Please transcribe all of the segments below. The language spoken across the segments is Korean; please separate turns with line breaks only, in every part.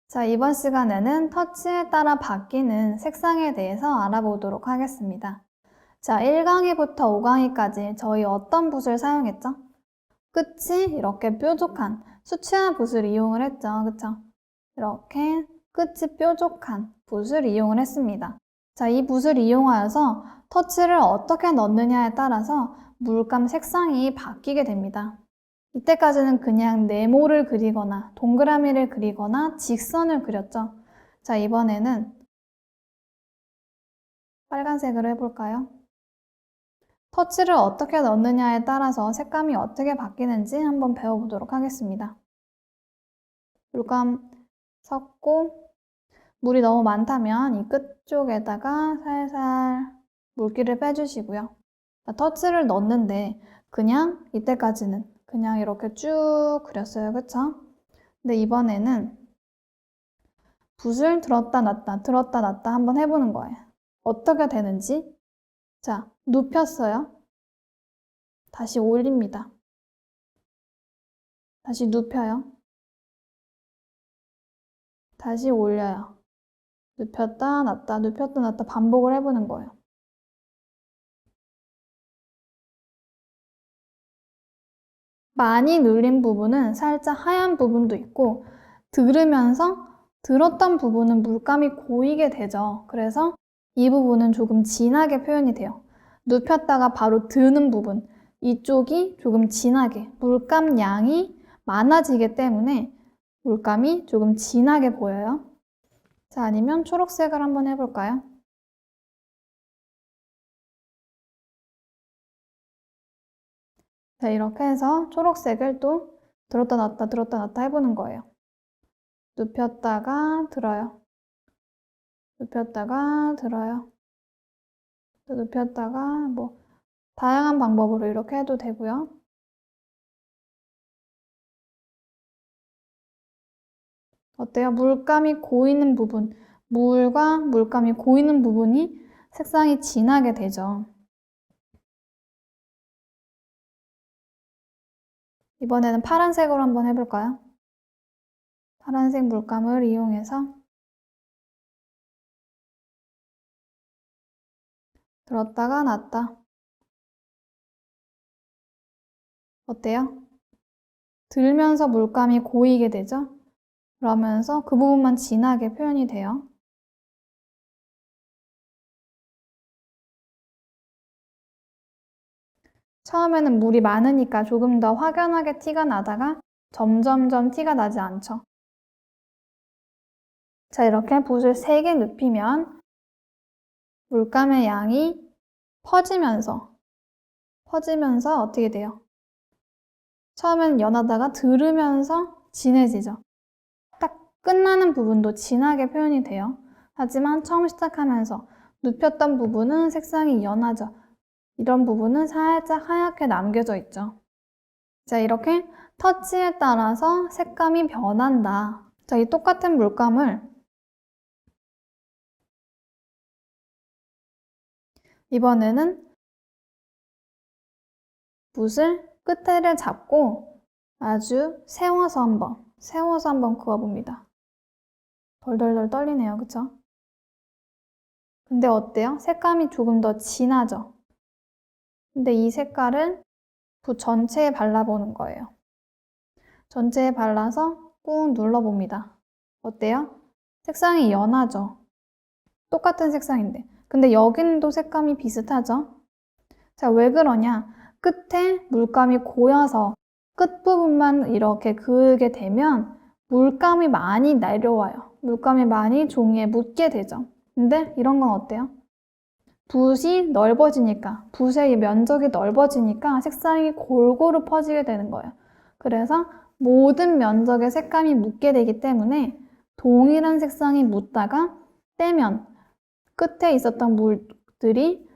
자, 이번 시간에는 터치에 따라 바뀌는 색상에 대해서 알아보도록 하겠습니다. 자, 1강의부터 5강의까지 저희 어떤 붓을 사용했죠? 끝이 이렇게 뾰족한 수채화 붓을 이용을 했죠. 그쵸? 이렇게 끝이 뾰족한 붓을 이용을 했습니다. 자, 이 붓을 이용하여서 터치를 어떻게 넣느냐에 따라서 물감 색상이 바뀌게 됩니다. 이때까지는 그냥 네모를 그리거나 동그라미를 그리거나 직선을 그렸죠. 자, 이번에는 빨간색으로 해볼까요? 터치를 어떻게 넣느냐에 따라서 색감이 어떻게 바뀌는지 한번 배워보도록 하겠습니다. 물감 섞고 물이 너무 많다면 이 끝쪽에다가 살살 물기를 빼주시고요. 자, 터치를 넣는데 그냥 이때까지는 그냥 이렇게 쭉 그렸어요. 그쵸? 근데 이번에는 붓을 들었다 놨다 한번 해보는 거예요. 어떻게 되는지. 자, 눕혔어요. 다시 올립니다. 다시 눕혀요. 다시 올려요. 눕혔다 놨다 반복을 해보는 거예요. 많이 눌린 부분은 살짝 하얀 부분도 있고 들으면서 들었던 부분은 물감이 고이게 되죠. 그래서 이 부분은 조금 진하게 표현이 돼요. 눕혔다가 바로 드는 부분, 이쪽이 조금 진하게 물감 양이 많아지기 때문에 물감이 조금 진하게 보여요. 자, 아니면 초록색을 한번 해볼까요? 자, 이렇게 해서 초록색을 또 들었다 놨다 해보는 거예요. 눕혔다가 들어요. 눕혔다가 들어요. 또 눕혔다가 뭐 다양한 방법으로 이렇게 해도 되고요. 어때요? 물감이 고이는 부분, 물과 물감이 고이는 부분이 색상이 진하게 되죠. 이번에는 파란색으로 한번 해볼까요? 파란색 물감을 이용해서 들었다가 놨다. 어때요? 들면서 물감이 고이게 되죠? 그러면서 그 부분만 진하게 표현이 돼요. 처음에는 물이 많으니까 조금 더 확연하게 티가 나다가 점점점 티가 나지 않죠. 자, 이렇게 붓을 3개 눕히면 물감의 양이 퍼지면서 어떻게 돼요? 처음에는 연하다가 들으면서 진해지죠. 딱 끝나는 부분도 진하게 표현이 돼요. 하지만 처음 시작하면서 눕혔던 부분은 색상이 연하죠. 이런 부분은 살짝 하얗게 남겨져 있죠. 자, 이렇게 터치에 따라서 색감이 변한다. 자, 이 똑같은 물감을 이번에는 붓을 끝에를 잡고 아주 세워서 한번 그어봅니다. 덜덜덜 떨리네요. 그쵸? 근데 어때요? 색감이 조금 더 진하죠? 근데 이 색깔을 붓 전체에 발라보는 거예요. 전체에 발라서 꾹 눌러봅니다. 어때요? 색상이 연하죠? 똑같은 색상인데. 근데 여기는 또 색감이 비슷하죠? 자, 왜 그러냐? 끝에 물감이 고여서 끝부분만 이렇게 그을게 되면 물감이 많이 내려와요. 물감이 많이 종이에 묻게 되죠. 근데 이런 건 어때요? 붓이 넓어지니까, 붓의 면적이 넓어지니까 색상이 골고루 퍼지게 되는 거예요. 그래서 모든 면적에 색감이 묻게 되기 때문에 동일한 색상이 묻다가 떼면 끝에 있었던 물들이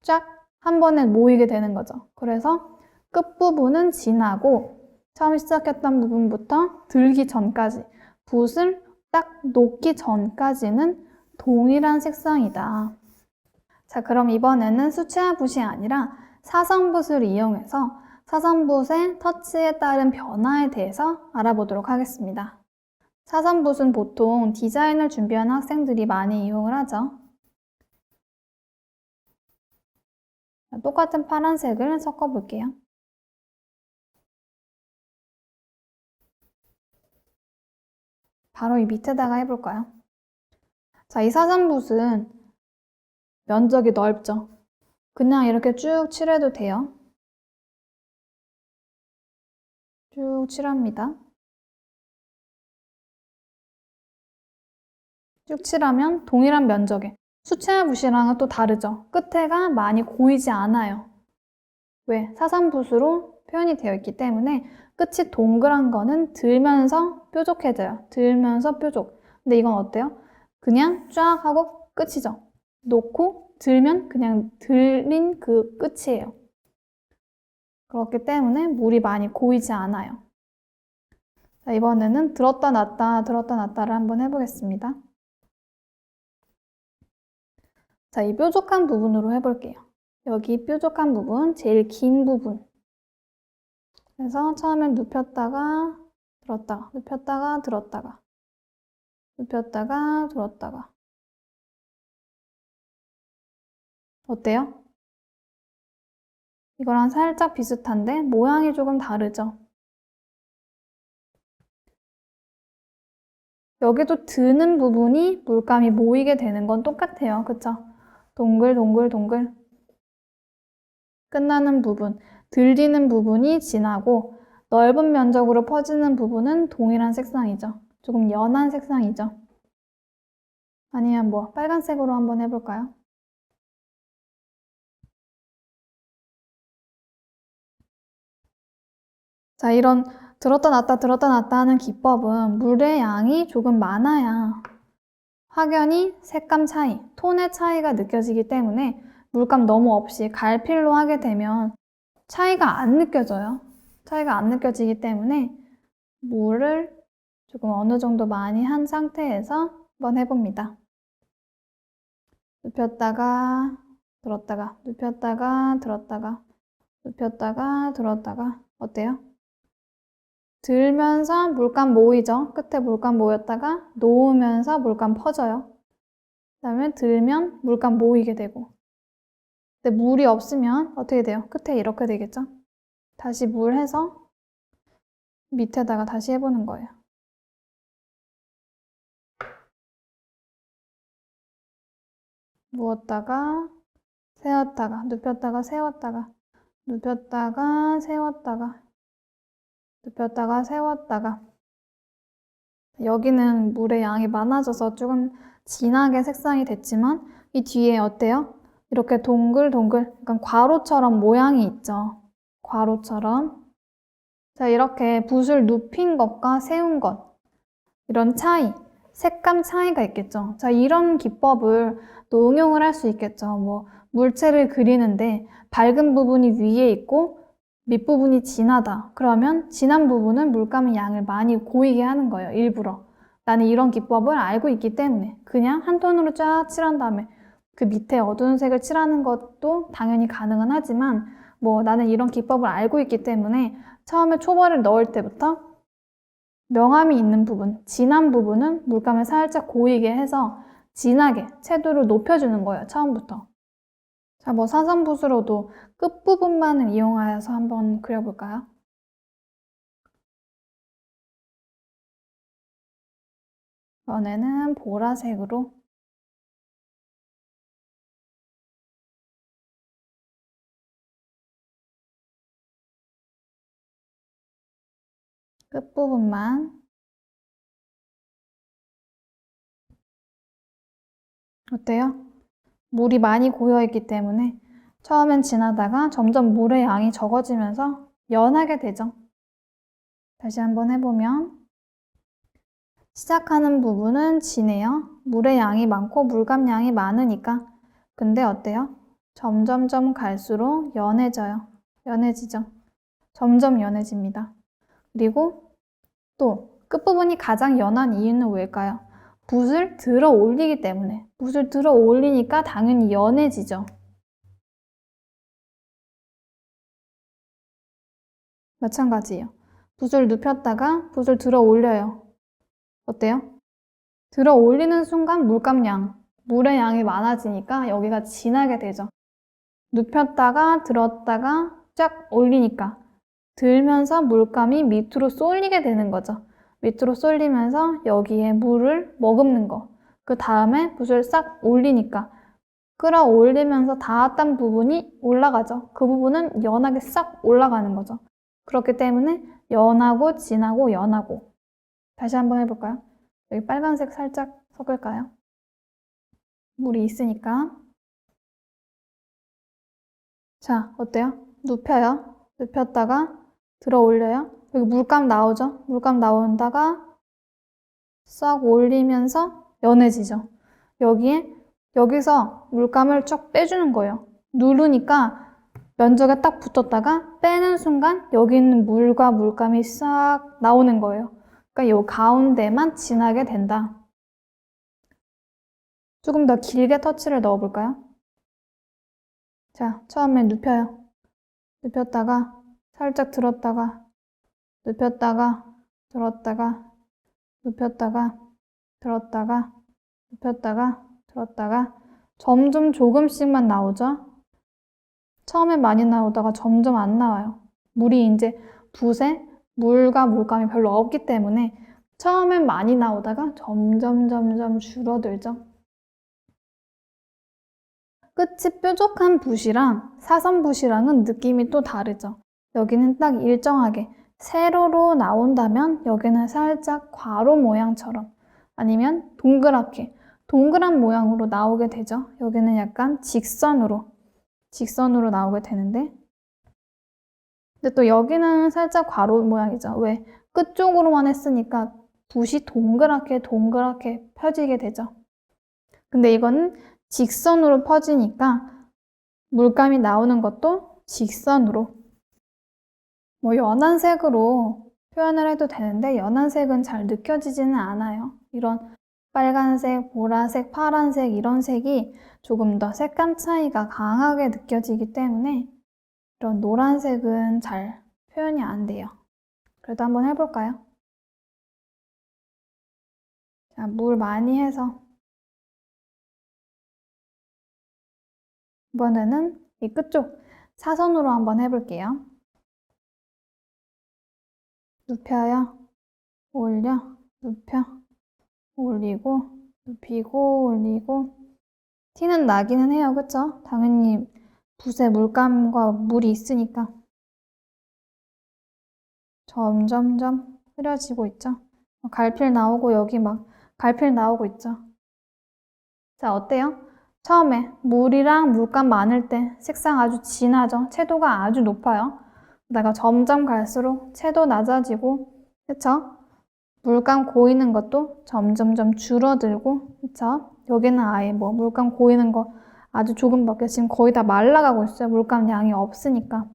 쫙 한 번에 모이게 되는 거죠. 그래서 끝부분은 진하고 처음 시작했던 부분부터 들기 전까지 붓을 딱 놓기 전까지는 동일한 색상이다. 자, 그럼 이번에는 수채화 붓이 아니라 사선붓을 이용해서 사선붓의 터치에 따른 변화에 대해서 알아보도록 하겠습니다. 사선붓은 보통 디자인을 준비하는 학생들이 많이 이용을 하죠. 똑같은 파란색을 섞어 볼게요. 바로 이 밑에다가 해볼까요? 자, 이 사선붓은 면적이 넓죠. 그냥 이렇게 쭉 칠해도 돼요. 쭉 칠합니다. 쭉 칠하면 동일한 면적에 수채화 붓이랑은 또 다르죠. 끝에가 많이 고이지 않아요. 왜? 사선붓으로 표현이 되어 있기 때문에 끝이 동그란 거는 들면서 뾰족해져요. 들면서 뾰족. 근데 이건 어때요? 그냥 쫙 하고 끝이죠. 놓고 들면 그냥 들린 그 끝이에요. 그렇기 때문에 물이 많이 고이지 않아요. 자, 이번에는 들었다 놨다를 한번 해보겠습니다. 자, 이 뾰족한 부분으로 해볼게요. 여기 뾰족한 부분, 제일 긴 부분. 그래서 처음엔 눕혔다가 들었다가, 눕혔다가 들었다가, 눕혔다가 들었다가. 어때요? 이거랑 살짝 비슷한데 모양이 조금 다르죠? 여기도 드는 부분이 물감이 모이게 되는 건 똑같아요. 그쵸? 동글동글동글. 끝나는 부분, 들리는 부분이 진하고 넓은 면적으로 퍼지는 부분은 동일한 색상이죠. 조금 연한 색상이죠. 아니면 뭐 빨간색으로 한번 해볼까요? 자, 이런 들었다 놨다 하는 기법은 물의 양이 조금 많아야 확연히 색감 차이, 톤의 차이가 느껴지기 때문에 물감 너무 없이 갈필로 하게 되면 차이가 안 느껴져요. 차이가 안 느껴지기 때문에 물을 조금 어느 정도 많이 한 상태에서 한번 해봅니다. 눕혔다가 들었다가 눕혔다가 들었다가 눕혔다가 들었다가 어때요? 들면서 물감 모이죠? 끝에 물감 모였다가 놓으면서 물감 퍼져요. 그 다음에 들면 물감 모이게 되고. 근데 물이 없으면 어떻게 돼요? 끝에 이렇게 되겠죠? 다시 물 해서 밑에다가 다시 해보는 거예요. 누웠다가 세웠다가 눕혔다가 세웠다가 눕혔다가 세웠다가 눕혔다가 세웠다가. 여기는 물의 양이 많아져서 조금 진하게 색상이 됐지만 이 뒤에 어때요? 이렇게 동글동글 약간 괄호처럼 모양이 있죠. 괄호처럼. 자, 이렇게 붓을 눕힌 것과 세운 것, 이런 차이, 색감 차이가 있겠죠. 자, 이런 기법을 또 응용을 할 수 있겠죠. 뭐 물체를 그리는데 밝은 부분이 위에 있고 밑부분이 진하다. 그러면 진한 부분은 물감의 양을 많이 고이게 하는 거예요. 일부러. 나는 이런 기법을 알고 있기 때문에 그냥 한 톤으로 쫙 칠한 다음에 그 밑에 어두운 색을 칠하는 것도 당연히 가능은 하지만 뭐 나는 이런 기법을 알고 있기 때문에 처음에 초벌을 넣을 때부터 명암이 있는 부분, 진한 부분은 물감을 살짝 고이게 해서 진하게 채도를 높여주는 거예요. 처음부터. 자, 뭐 사선붓으로도 끝부분만을 이용하여서 한번 그려볼까요? 이번에는 보라색으로 끝부분만. 어때요? 물이 많이 고여있기 때문에 처음엔 진하다가 점점 물의 양이 적어지면서 연하게 되죠. 다시 한번 해보면 시작하는 부분은 진해요. 물의 양이 많고 물감량이 많으니까. 근데 어때요? 점점점 갈수록 연해져요. 연해지죠. 점점 연해집니다. 그리고 또 끝부분이 가장 연한 이유는 왜일까요? 붓을 들어 올리기 때문에. 붓을 들어 올리니까 당연히 연해지죠. 마찬가지예요. 붓을 눕혔다가 붓을 들어 올려요. 어때요? 들어 올리는 순간 물감량, 물의 양이 많아지니까 여기가 진하게 되죠. 눕혔다가 들었다가 쫙 올리니까 들면서 물감이 밑으로 쏠리게 되는 거죠. 밑으로 쏠리면서 여기에 물을 머금는 거. 그 다음에 붓을 싹 올리니까 끌어올리면서 닿았던 부분이 올라가죠. 그 부분은 연하게 싹 올라가는 거죠. 그렇기 때문에 연하고 진하고 연하고. 다시 한번 해볼까요? 여기 빨간색 살짝 섞을까요? 물이 있으니까. 자, 어때요? 눕혀요. 눕혔다가 들어 올려요. 여기 물감 나오죠? 물감 나온다가 싹 올리면서 연해지죠. 여기서 물감을 쭉 빼주는 거예요. 누르니까 면적에 딱 붙었다가 빼는 순간 여기 있는 물과 물감이 싹 나오는 거예요. 그러니까 이 가운데만 진하게 된다. 조금 더 길게 터치를 넣어볼까요? 자, 처음에 눕혀요. 눕혔다가 살짝 들었다가 눕혔다가 들었다가 눕혔다가 들었다가 눕혔다가 들었다가 점점 조금씩만 나오죠? 처음에 많이 나오다가 점점 안 나와요. 물이 이제 붓에 물과 물감이 별로 없기 때문에 처음엔 많이 나오다가 점점 줄어들죠. 끝이 뾰족한 붓이랑 사선 붓이랑은 느낌이 또 다르죠. 여기는 딱 일정하게 세로로 나온다면 여기는 살짝 괄호 모양처럼 아니면 동그랗게 동그란 모양으로 나오게 되죠. 여기는 약간 직선으로 나오게 되는데 근데 또 여기는 살짝 괄호 모양이죠. 왜? 끝쪽으로만 했으니까 붓이 동그랗게 펴지게 되죠. 근데 이거는 직선으로 퍼지니까 물감이 나오는 것도 직선으로 뭐 연한 색으로 표현을 해도 되는데 연한 색은 잘 느껴지지는 않아요. 이런 빨간색, 보라색, 파란색 이런 색이 조금 더 색감 차이가 강하게 느껴지기 때문에 이런 노란색은 잘 표현이 안 돼요. 그래도 한번 해볼까요? 자, 물 많이 해서 이번에는 이 끝쪽 사선으로 한번 해볼게요. 눕혀요. 올려, 눕혀, 올리고, 눕히고, 올리고. 티는 나기는 해요, 그쵸? 당연히 붓에 물감과 물이 있으니까. 점점점 흐려지고 있죠? 갈필 나오고 여기 막 갈필 나오고 있죠? 자, 어때요? 처음에 물이랑 물감 많을 때 색상 아주 진하죠? 채도가 아주 높아요. 그러다가 점점 갈수록 채도 낮아지고, 그쵸? 물감 고이는 것도 점점점 줄어들고, 그쵸? 여기는 아예 뭐 물감 고이는 거 아주 조금밖에 지금 거의 다 말라가고 있어요. 물감 양이 없으니까.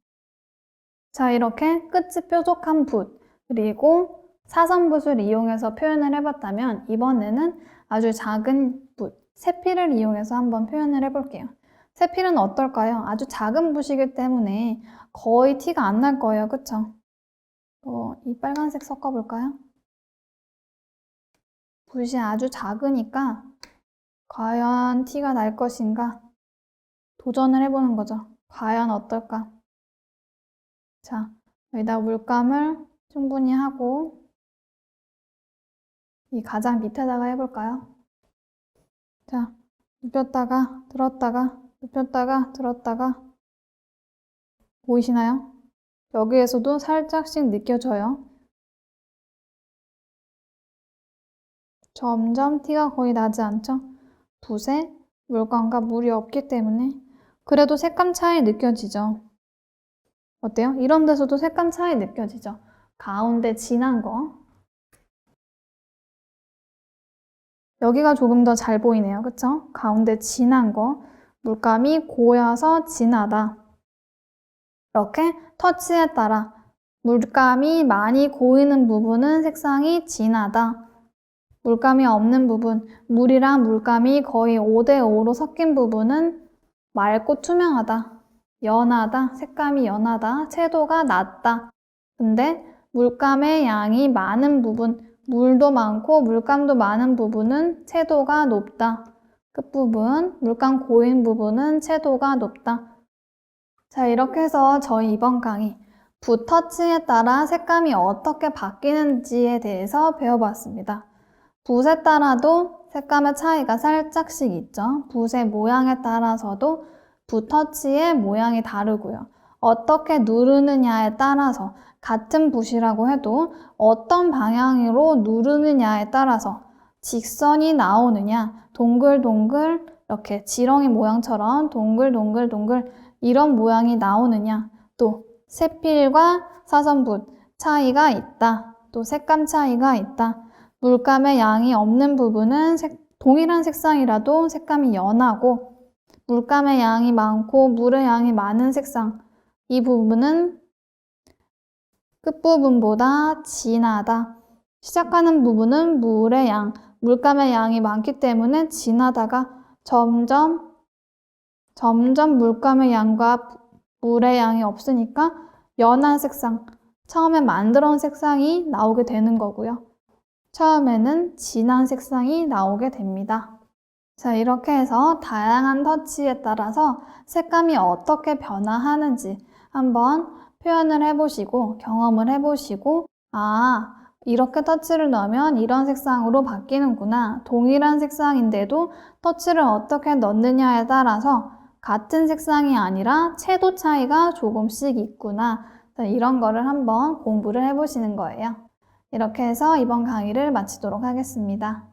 자, 이렇게 끝이 뾰족한 붓, 그리고 사선붓을 이용해서 표현을 해봤다면 이번에는 아주 작은 붓, 세필을 이용해서 한번 표현을 해볼게요. 세필은 어떨까요? 아주 작은 붓이기 때문에 거의 티가 안 날 거예요. 그쵸? 이 빨간색 섞어볼까요? 붓이 아주 작으니까 과연 티가 날 것인가? 도전을 해보는 거죠. 과연 어떨까? 자, 여기다 물감을 충분히 하고 이 가장 밑에다가 해볼까요? 자, 눕혔다가 들었다가 눕혔다가 들었다가 보이시나요? 여기에서도 살짝씩 느껴져요. 점점 티가 거의 나지 않죠? 붓에 물감과 물이 없기 때문에 그래도 색감 차이 느껴지죠? 어때요? 이런 데서도 색감 차이 느껴지죠? 가운데 진한 거 여기가 조금 더 잘 보이네요. 그쵸? 가운데 진한 거 물감이 고여서 진하다. 이렇게 터치에 따라 물감이 많이 고이는 부분은 색상이 진하다. 물감이 없는 부분, 물이랑 물감이 거의 5대5로 섞인 부분은 맑고 투명하다. 연하다, 색감이 연하다, 채도가 낮다. 근데 물감의 양이 많은 부분, 물도 많고 물감도 많은 부분은 채도가 높다. 끝부분, 물감 고인 부분은 채도가 높다. 자, 이렇게 해서 저희 이번 강의 붓터치에 따라 색감이 어떻게 바뀌는지에 대해서 배워봤습니다. 붓에 따라도 색감의 차이가 살짝씩 있죠. 붓의 모양에 따라서도 붓터치의 모양이 다르고요. 어떻게 누르느냐에 따라서 같은 붓이라고 해도 어떤 방향으로 누르느냐에 따라서 직선이 나오느냐, 동글동글 이렇게 지렁이 모양처럼 동글동글 이런 모양이 나오느냐, 또 세필과 사선붓 차이가 있다. 또 색감 차이가 있다. 물감의 양이 없는 부분은 동일한 색상이라도 색감이 연하고 물감의 양이 많고 물의 양이 많은 색상, 이 부분은 끝부분보다 진하다. 시작하는 부분은 물의 양, 물감의 양이 많기 때문에 진하다가 점점 물감의 양과 물의 양이 없으니까 연한 색상, 처음에 만들어 온 색상이 나오게 되는 거고요. 처음에는 진한 색상이 나오게 됩니다. 자, 이렇게 해서 다양한 터치에 따라서 색감이 어떻게 변화하는지 한번 표현을 해보시고 경험을 해보시고, 아, 이렇게 터치를 넣으면 이런 색상으로 바뀌는구나. 동일한 색상인데도 터치를 어떻게 넣느냐에 따라서 같은 색상이 아니라 채도 차이가 조금씩 있구나. 이런 거를 한번 공부를 해보시는 거예요. 이렇게 해서 이번 강의를 마치도록 하겠습니다.